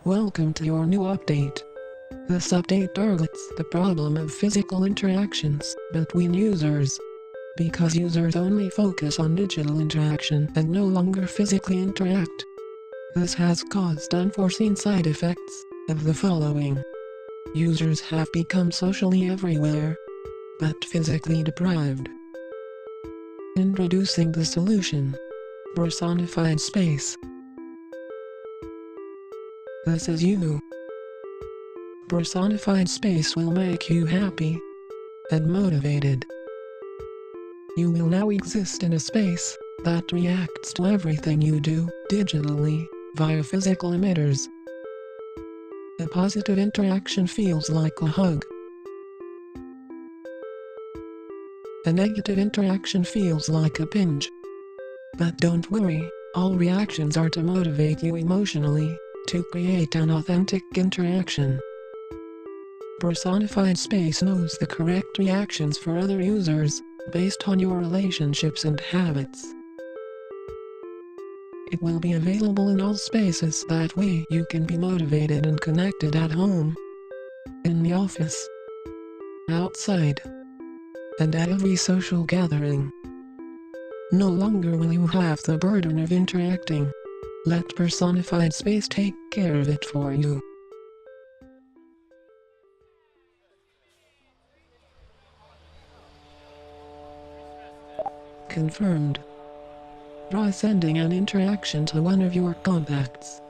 Welcome to your new update. This update targets the problem of physical interactions between users. Because users only focus on digital interaction and no longer physically interact. This has caused unforeseen side effects of the following. Users have become socially everywhere, but physically deprived. Introducing the solution. Personified space. This is you. Personified space will make you happy and motivated. You will now exist in a space that reacts to everything you do digitally via physical emitters. A positive interaction feels like a hug. A negative interaction feels like a pinch. But don't worry, all reactions are to motivate you emotionally, to create an authentic interaction. Personified space knows the correct reactions for other users, based on your relationships and habits. It will be available in all spaces, that way you can be motivated and connected at home, in the office, outside, and at every social gathering. No longer will you have the burden of interacting. Let personified space take care of it for you. Confirmed. Try sending an interaction to one of your contacts.